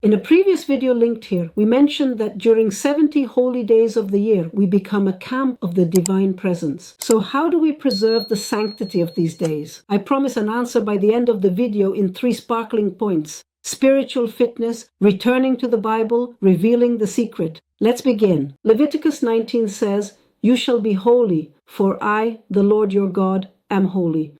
In a previous video linked here, we mentioned that during 70 holy days of the year, we become a camp of the divine presence. So how do we preserve the sanctity of these days? I promise an answer by the end of the video in 3 sparkling points: spiritual fitness, returning to the Bible, revealing the secret. Let's begin. Leviticus 19 says, "You shall be holy, for I, the Lord your God, am holy."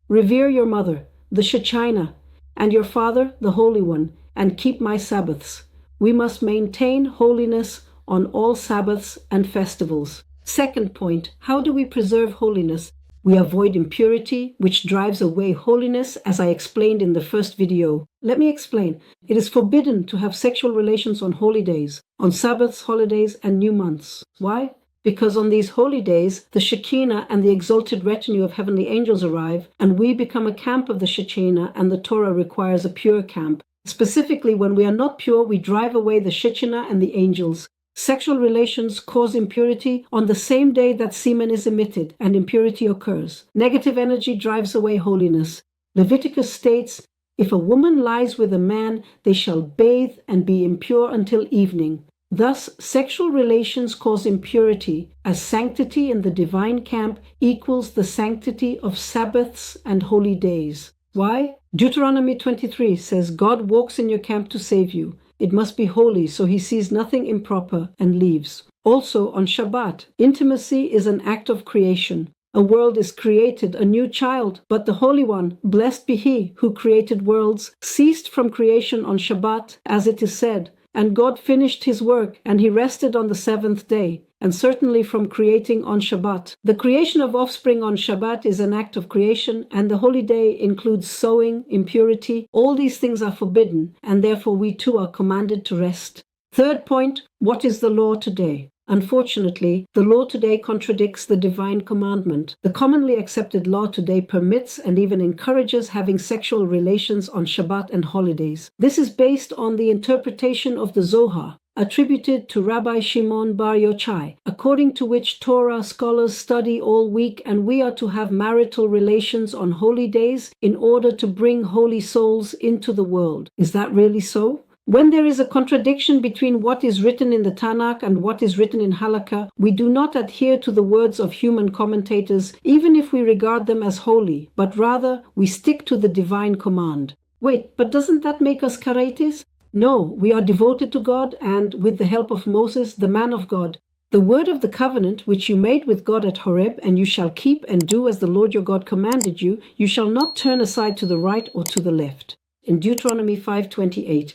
Revere your mother, the Shekinah, and your father, the Holy One, and keep my Sabbaths. We must maintain holiness on all Sabbaths and festivals. Second point, how do we preserve holiness? We avoid impurity, which drives away holiness, as I explained in the first video. Let me explain. It is forbidden to have sexual relations on holy days, on Sabbaths, holidays, and new months. Why? Because on these holy days, the Shekinah and the exalted retinue of heavenly angels arrive, and we become a camp of the Shekinah, and the Torah requires a pure camp. Specifically, when we are not pure, we drive away the Shekinah and the angels. Sexual relations cause impurity on the same day that semen is emitted and impurity occurs. Negative energy drives away holiness. Leviticus states, "If a woman lies with a man, they shall bathe and be impure until evening." Thus, sexual relations cause impurity, as sanctity in the divine camp equals the sanctity of Sabbaths and holy days. Why? Deuteronomy 23 says, "God walks in your camp to save you. It must be holy, so he sees nothing improper and leaves." Also, on Shabbat, intimacy is an act of creation. A world is created, a new child, but the Holy One, blessed be he who created worlds, ceased from creation on Shabbat, as it is said, "And God finished his work, and he rested on the 7th day." And certainly from creating on Shabbat. The creation of offspring on Shabbat is an act of creation, and the holy day includes sowing, impurity. All these things are forbidden, and therefore we too are commanded to rest. Third point, what is the law today? Unfortunately, the law today contradicts the divine commandment. The commonly accepted law today permits and even encourages having sexual relations on Shabbat and holidays. This is based on the interpretation of the Zohar, attributed to Rabbi Shimon Bar Yochai, according to which Torah scholars study all week, and we are to have marital relations on holy days in order to bring holy souls into the world. Is that really so? When there is a contradiction between what is written in the Tanakh and what is written in Halakha, we do not adhere to the words of human commentators, even if we regard them as holy, but rather we stick to the divine command. Wait, but doesn't that make us karetes? No, we are devoted to God and, with the help of Moses, the man of God. The word of the covenant which you made with God at Horeb, and you shall keep and do as the Lord your God commanded you, you shall not turn aside to the right or to the left. In Deuteronomy 5:28,